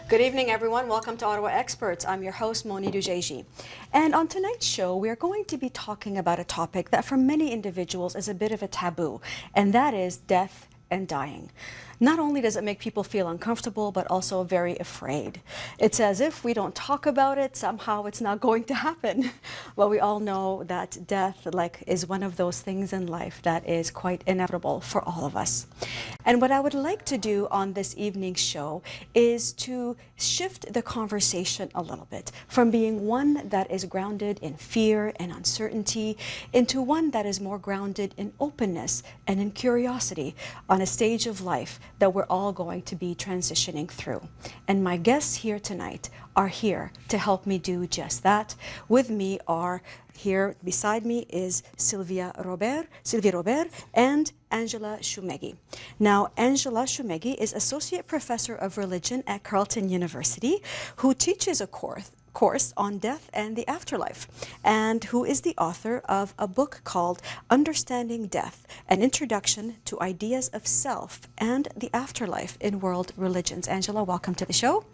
Good evening, everyone. Welcome to Ottawa Experts. I'm your host, Moni Dujeji. And on tonight's show, we are going to be talking about a topic that for many individuals is a bit of a taboo, and that is death and dying. Not only does it make people feel uncomfortable, but also very afraid. It's as if we don't talk about it, somehow it's not going to happen. Well, we all know that death is one of those things in life that is quite inevitable for all of us. And what I would like to do on this evening's show is to shift the conversation a little bit from being one that is grounded in fear and uncertainty into one that is more grounded in openness and in curiosity on a stage of life that we're all going to be transitioning through. And my guests here tonight are here to help me do just that. With me are here beside me is Sylvie Robert, and Angela Sumegi. Now, Angela Sumegi is Associate Professor of Religion at Carleton University, who teaches a course on death and the afterlife, and who is the author of a book called Understanding Death, an Introduction to Ideas of Self and the Afterlife in World Religions. Angela, welcome to the show.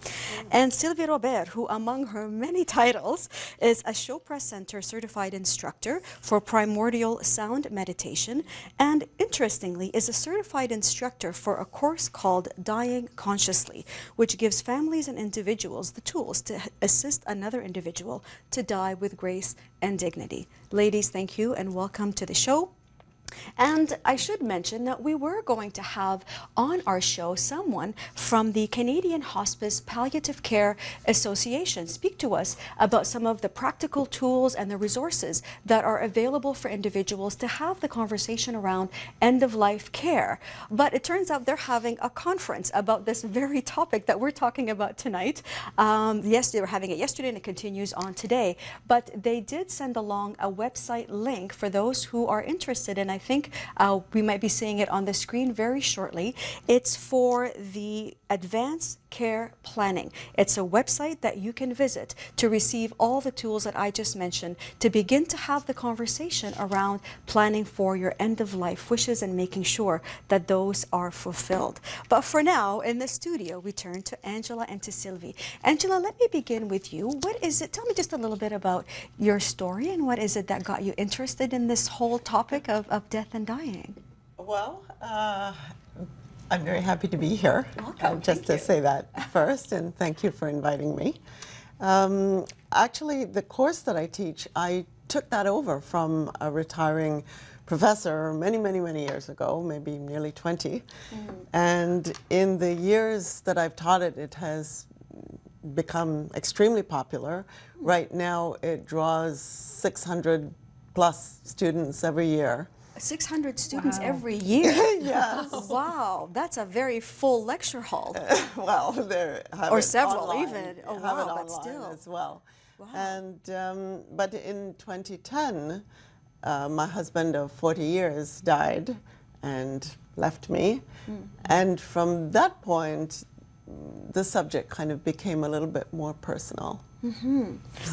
And Sylvie Robert, who among her many titles is a Chopra Center certified instructor for primordial sound meditation, and interestingly is a certified instructor for a course called Dying Consciously, which gives families and individuals the tools to assist another individual to die with grace and dignity. Ladies, thank you and welcome to the show. And I should mention that we were going to have on our show someone from the Canadian Hospice Palliative Care Association speak to us about some of the practical tools and the resources that are available for individuals to have the conversation around end-of-life care. But it turns out they're having a conference about this very topic that we're talking about tonight. Yes, they were having it yesterday and it continues on today. But they did send along a website link for those who are interested, and I think we might be seeing it on the screen very shortly. It's for the Advanced Care Planning. It's a website that you can visit to receive all the tools that I just mentioned to begin to have the conversation around planning for your end-of-life wishes and making sure that those are fulfilled. But for now, in the studio, we turn to Angela and to Sylvie. Angela, let me begin with you. What is it? Tell me just a little bit about your story and what is it that got you interested in this whole topic of death and dying? Well, I'm very happy to be here. Welcome. Just to say that first, and thank you for inviting me. Actually, the course that I teach, I took that over from a retiring professor many, many, many years ago, maybe nearly 20. And in the years that I've taught it, it has become extremely popular. Right now, it draws 600 plus students every year. 600 students every year? Yes. Wow, that's a very full lecture hall. Well, there have Or it several online. even. Oh, Have it wow, but online still. as well. Wow. And but in 2010, my husband of 40 years died and left me. And from that point, the subject kind of became a little bit more personal.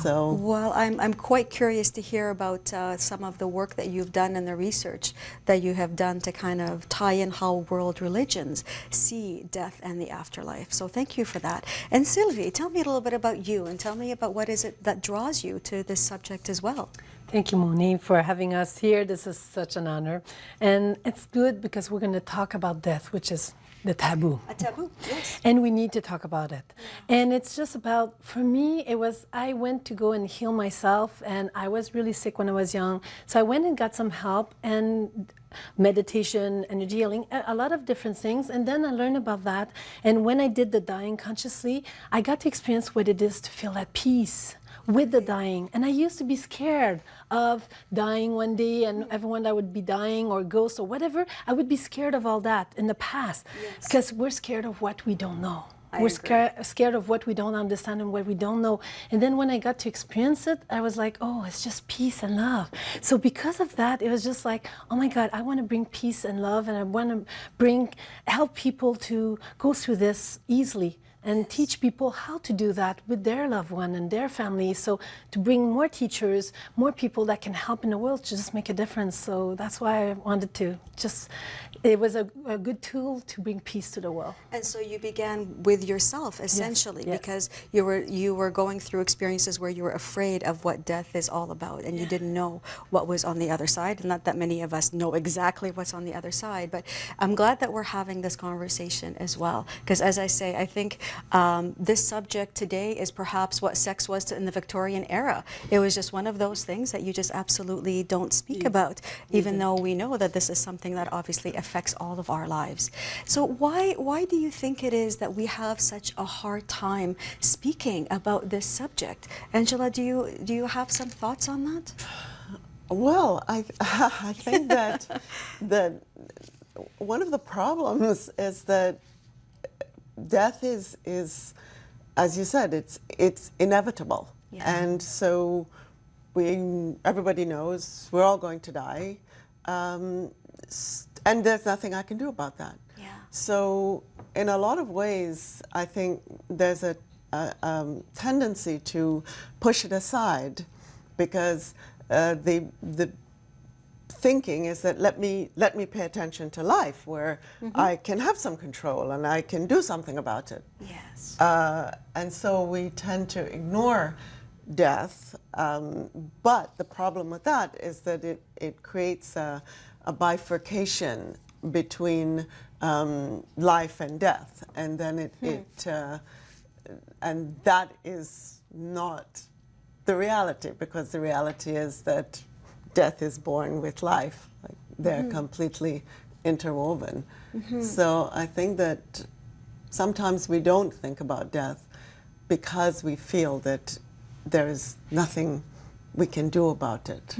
So, Well, I'm quite curious to hear about some of the work that you've done and the research that you have done to kind of tie in how world religions see death and the afterlife. So thank you for that. And Sylvie, tell me a little bit about you and tell me about what is it that draws you to this subject as well. Thank you, Moni, for having us here. This is such an honor. And it's good because we're going to talk about death, which is the taboo. A taboo, yes. And we need to talk about it. And it's just about, for me, I went to go and heal myself, and I was really sick when I was young. So I went and got some help and meditation, energy healing, a lot of different things. And then I learned about that. And when I did the dying consciously, I got to experience what it is to feel at peace with the dying. And I used to be scared of dying one day and everyone that would be dying or ghosts or whatever. I would be scared of all that in the past because we're scared of what we don't know. We're scared of what we don't understand and what we don't know. And then when I got to experience it, I was like, oh, it's just peace and love. So because of that, it was just like, oh my God, I want to bring peace and love, and I want to help people to go through this easily. and teach people how to do that with their loved one and their family. So to bring more teachers, more people that can help in the world to just make a difference. So that's why I wanted to just, it was a good tool to bring peace to the world. And so you began with yourself, essentially, yes. because you were going through experiences where you were afraid of what death is all about, and you didn't know what was on the other side. And not that many of us know exactly what's on the other side, but I'm glad that we're having this conversation as well. Because as I say, I think this subject today is perhaps what sex was in the Victorian era. It was just one of those things that you just absolutely don't speak about, even though we know that this is something that obviously affects all of our lives. So why do you think it is that we have such a hard time speaking about this subject? Angela, do you have some thoughts on that? Well, I think that one of the problems is that death is as you said, it's inevitable, and so everybody knows we're all going to die, and there's nothing I can do about that. Yeah. So in a lot of ways, I think there's a tendency to push it aside, because the thinking is that let me pay attention to life, where I can have some control and I can do something about it. Yes. And so we tend to ignore death, but the problem with that is that it creates a bifurcation between life and death, and then and that is not the reality, because the reality is that death is born with life. Like, they're completely interwoven. So I think that sometimes we don't think about death because we feel that there is nothing we can do about it.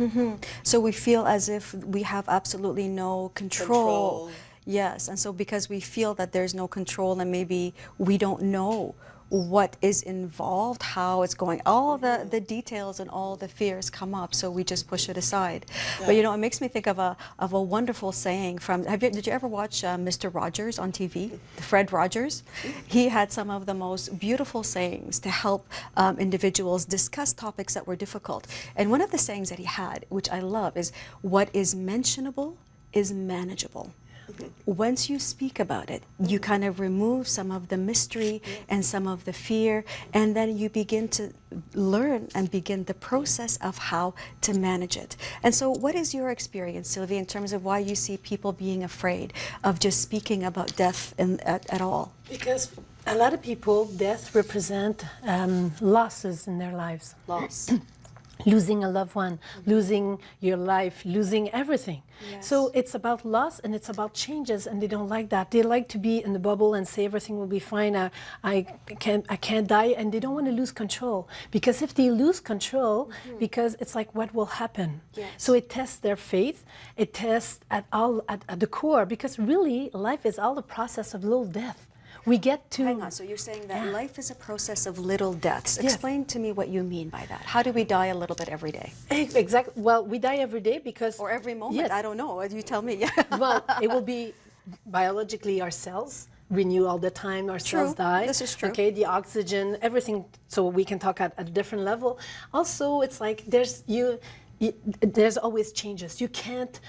So we feel as if we have absolutely no control. Yes, and so because we feel that there's no control, and maybe we don't know what is involved, how it's going, all the details and all the fears come up, so we just push it aside. But you know, it makes me think of a wonderful saying from, did you ever watch Mr. Rogers on TV? Fred Rogers? He had some of the most beautiful sayings to help individuals discuss topics that were difficult. And one of the sayings that he had, which I love, is what is mentionable is manageable. Once you speak about it, you kind of remove some of the mystery and some of the fear, and then you begin to learn and begin the process of how to manage it. And so what is your experience, Sylvie, in terms of why you see people being afraid of just speaking about death at all? Because a lot of people, death represent losses in their lives. Loss. Losing a loved one, losing your life, losing everything. Yes. So it's about loss and it's about changes, and they don't like that. They like to be in the bubble and say everything will be fine. I can't die, and they don't want to lose control, because if they lose control, because it's like, what will happen? Yes. So it tests their faith. It tests at the core, because really life is all the process of little death. We get to... Hang on, so you're saying that life is a process of little deaths. Yes. Explain to me what you mean by that. How do we die a little bit every day? Exactly. Well, we die every day because... Or every moment? Yes. I don't know. You tell me. Well, it will be biologically our cells renew all the time. Our cells die. This is true. Okay, the oxygen, everything. So we can talk at a different level. Also, it's like there's always changes. You can't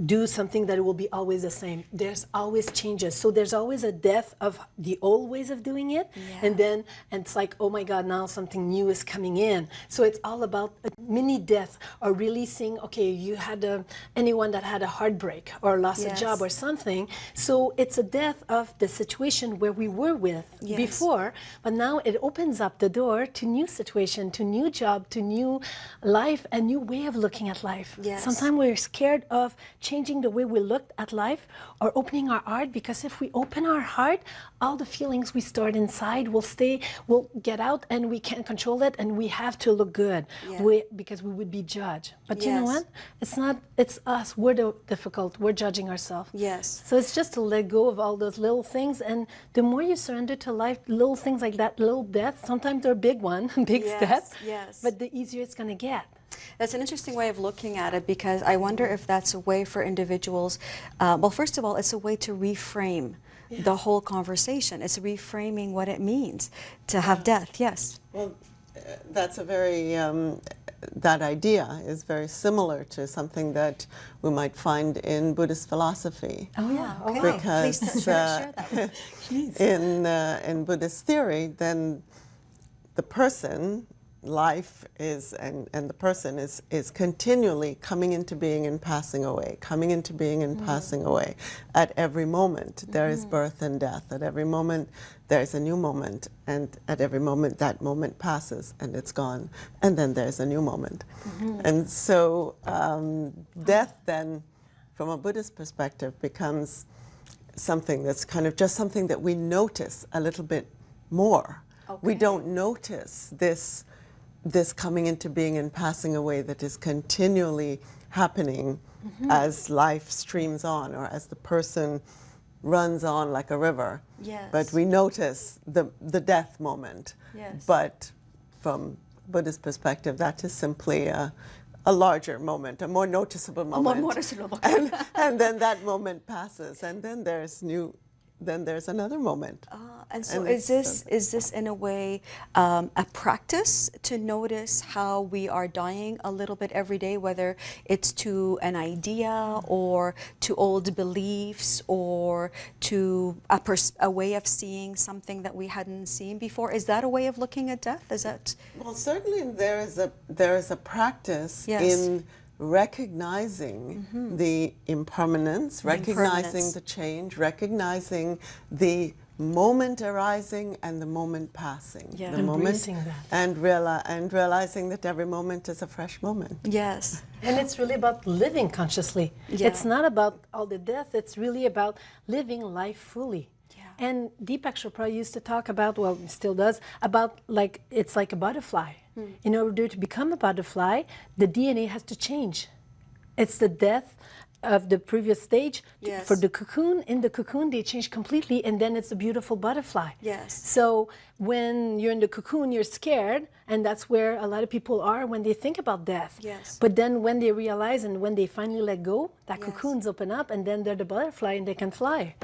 do something that will be always the same. There's always changes. So there's always a death of the old ways of doing it. And then it's like, oh my God, now something new is coming in. So it's all about a mini death, or releasing, okay, you had anyone that had a heartbreak or lost a job or something. So it's a death of the situation where we were with before, but now it opens up the door to new situation, to new job, to new life, a new way of looking at life. Yes. Sometimes we're scared of changing the way we look at life, or opening our heart, because if we open our heart, all the feelings we stored inside will get out, and we can't control it, and we have to look good because we would be judged. But you know what? It's us. We're the difficult. We're judging ourselves. Yes. So it's just to let go of all those little things, and the more you surrender to life, little things like that, little death, sometimes they're big one, big steps, but the easier it's going to get. That's an interesting way of looking at it, because I wonder if that's a way for individuals, well, first of all, it's a way to reframe the whole conversation. It's reframing what it means to have death. Yes. Well, that's a very, that idea is very similar to something that we might find in Buddhist philosophy. Oh, yeah. Okay. Because Please share that. in Buddhist theory, then the person, life is, and the person is continually coming into being and passing away, coming into being and passing away. At every moment, there is birth and death. At every moment, there's a new moment. And at every moment, that moment passes and it's gone. And then there's a new moment. And so death then, from a Buddhist perspective, becomes something that's kind of just something that we notice a little bit more. We don't notice this coming into being and passing away that is continually happening as life streams on, or as the person runs on like a river. Yes. But we notice the death moment. Yes. But from Buddhist perspective, that is simply a larger moment, a more noticeable moment. More noticeable. And then that moment passes, and then there's another moment. And so And is it's, this in a way a practice to notice how we are dying a little bit every day, whether it's to an idea or to old beliefs or to a way of seeing something that we hadn't seen before? Is that a way of looking at death? Is that? Well, certainly there is a practice Yes. in recognizing the impermanence, recognizing the change, recognizing the moment arising and the moment passing. Yeah. The moment, Embracing that. and realizing that every moment is a fresh moment. Yes. And it's really about living consciously. Yeah. It's not about all the death, it's really about living life fully. Yeah. And Deepak Chopra used to talk about, well, he still does, about like, it's like a butterfly. In order to become a butterfly, the DNA has to change. It's the death of the previous stage. Yes. For the cocoon, in the cocoon, they change completely, and then it's a beautiful butterfly. Yes. So when you're in the cocoon, you're scared, and that's where a lot of people are when they think about death. Yes. But then when they realize and when they finally let go, that Yes. cocoons open up, and then they're the butterfly and they can fly.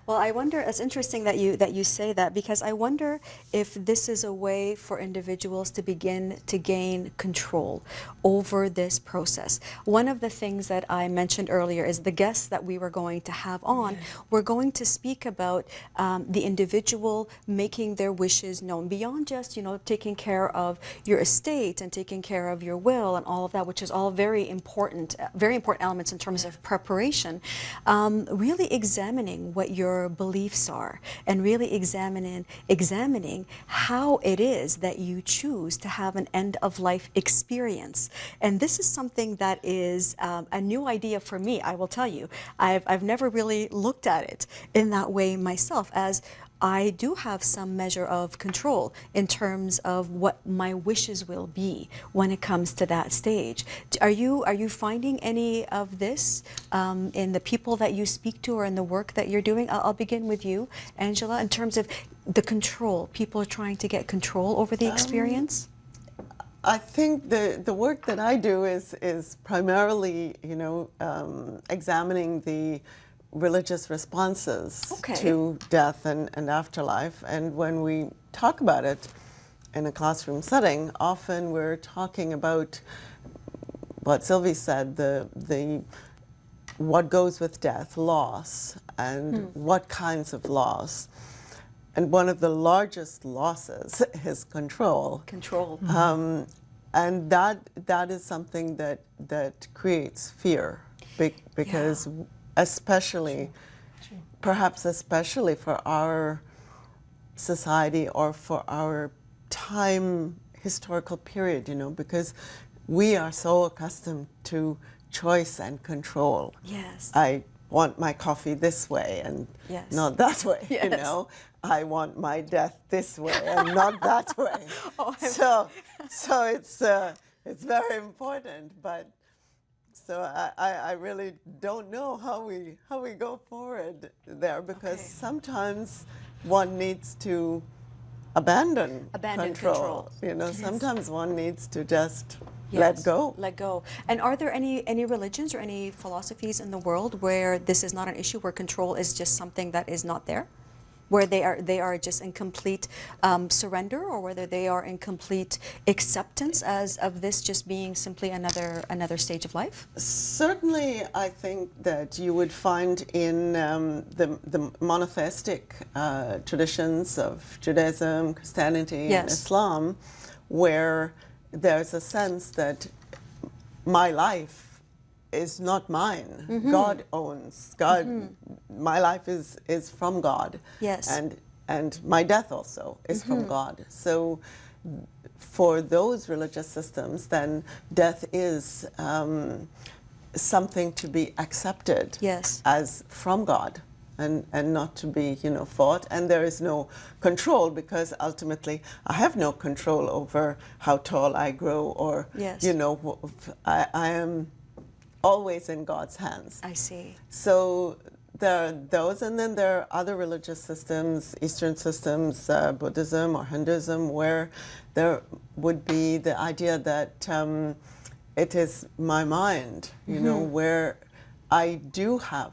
Well, I wonder, it's interesting that you say that, because I wonder if this is a way for individuals to begin to gain control over this process. One of the things that I mentioned earlier is the guests that we were going to have on, we're going to speak about the individual making their wishes known beyond just, taking care of your estate and taking care of your will and all of that, which is all very important elements in terms of preparation. Really examining what your beliefs are, and really examining how it is that you choose to have an end of life experience. And this is something that is a new idea for me, I will tell you. I've never really looked at it in that way myself, as I do have some measure of control in terms of what my wishes will be when it comes to that stage. Are you finding any of this in the people that you speak to or in the work that you're doing? I'll begin with you, Angela, in terms of the control. People are trying to get control over the experience? I think the work that I do is primarily, examining the religious responses to death and afterlife. And when we talk about it in a classroom setting, often we're talking about what Sylvie said, the what goes with death, loss, and what kinds of loss. And one of the largest losses is control. Control. And that is something that creates fear, because perhaps especially for our society or for our historical period, because we are so accustomed to choice and control. Yes. I want my coffee this way and not that way, I want my death this way and not that way. So it's very important, but so I really don't know how we go forward there, because sometimes one needs to abandon control. Yes. Sometimes one needs to just let go. Let go. And are there any religions or any philosophies in the world where this is not an issue, where control is just something that is not there? Where they are just in complete surrender, or whether they are in complete acceptance as of this just being simply another stage of life? Certainly, I think that you would find in the monotheistic traditions of Judaism, Christianity, and Islam, where there's a sense that my life is not mine. God owns. God, my life is from God. Yes. And my death also is from God. So for those religious systems, then death is something to be accepted as from God. And not to be, fought. And there is no control, because ultimately I have no control over how tall I grow, or, I am always in God's hands. I see. So there are those, and then there are other religious systems, Eastern systems, Buddhism or Hinduism, where there would be the idea that it is my mind, where I do have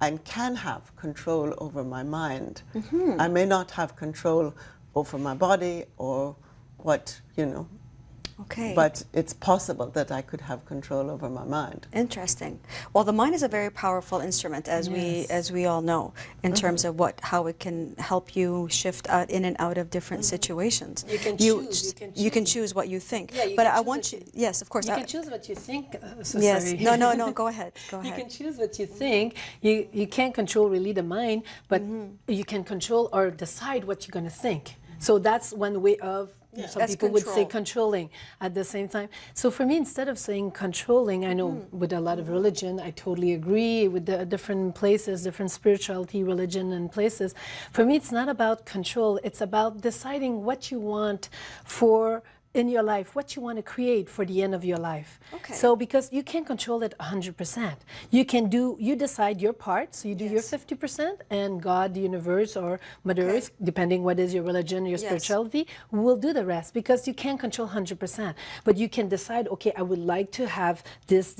and can have control over my mind. I may not have control over my body or what, Okay. but it's possible that I could have control over my mind. Interesting. Well, the mind is a very powerful instrument, as we all know, in terms of how it can help you shift in and out of different situations. You can choose. You can choose what you think. Yeah, but I want you. Yes, of course. You can choose what you think. Yes. Sorry. No. Go ahead. Go ahead. You can choose what you think. You can't control really the mind, but you can control or decide what you're going to think. So that's one way of. Some That's people would say control. controlling at the same time. So for me, instead of saying controlling, I know with a lot of religion, I totally agree with the different places, different spirituality, religion and places. For me, it's not about control. It's about deciding what you want in your life, what you want to create for the end of your life. Okay. So because you can't control it 100%. You decide your part, so you do your 50%, and God, the universe, or Mother Earth, depending what is your religion, your spirituality, will do the rest, because you can't control 100%. But you can decide, okay, I would like to have this,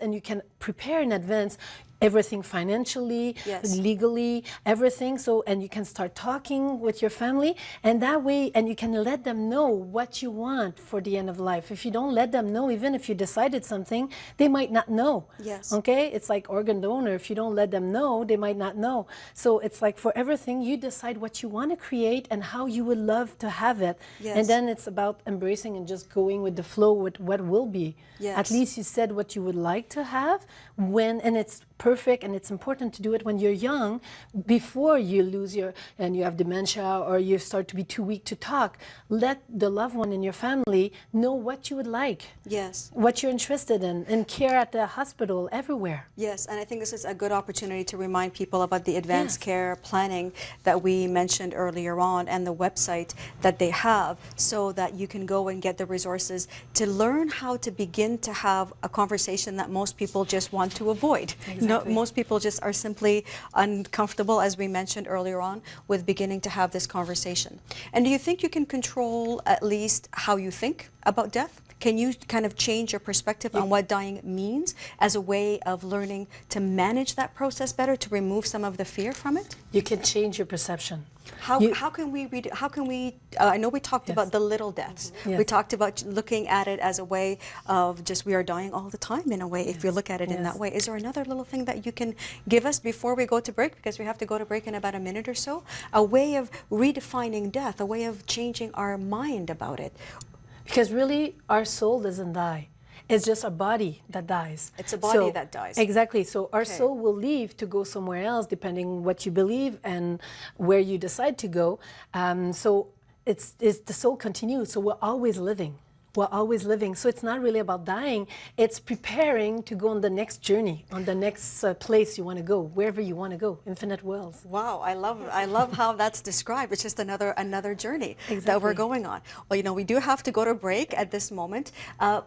and you can prepare in advance everything financially, legally, everything. So, and you can start talking with your family, and that way, and you can let them know what you want for the end of life. If you don't let them know, even if you decided something, they might not know. Yes. Okay? It's like organ donor. If you don't let them know, they might not know. So it's like for everything, you decide what you want to create and how you would love to have it. Yes. And then it's about embracing and just going with the flow with what will be. Yes. At least you said what you would like to have and it's perfect, and it's important to do it when you're young, before you lose and you have dementia or you start to be too weak to talk. Let the loved one in your family know what you would like, what you're interested in, and care at the hospital, everywhere. Yes, and I think this is a good opportunity to remind people about the advanced care planning that we mentioned earlier on, and the website that they have, so that you can go and get the resources to learn how to begin to have a conversation that most people just want to avoid. Exactly. Most people just are simply uncomfortable, as we mentioned earlier on, with beginning to have this conversation. And do you think you can control at least how you think about death? Can you kind of change your perspective on what dying means as a way of learning to manage that process better, to remove some of the fear from it? You can change your perception. How can we I know we talked about the little deaths. We talked about looking at it as a way of just, we are dying all the time in a way, if you look at it in that way. Is there another little thing that you can give us before we go to break, because we have to go to break in about a minute or so? A way of redefining death, a way of changing our mind about it. Because really, our soul doesn't die. It's just a body that dies. It's a body that dies. Exactly. So our soul will leave to go somewhere else, depending what you believe and where you decide to go. So it's the soul continues. So we're always living. We're always living. So it's not really about dying. It's preparing to go on the next journey, on the next place you want to go, wherever you want to go, infinite worlds. Wow, I love how that's described. It's just another journey that we're going on. Well, we do have to go to break at this moment.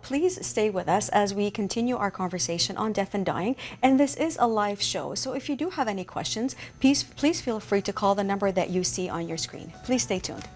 Please stay with us as we continue our conversation on death and dying. And this is a live show. So if you do have any questions, please feel free to call the number that you see on your screen. Please stay tuned.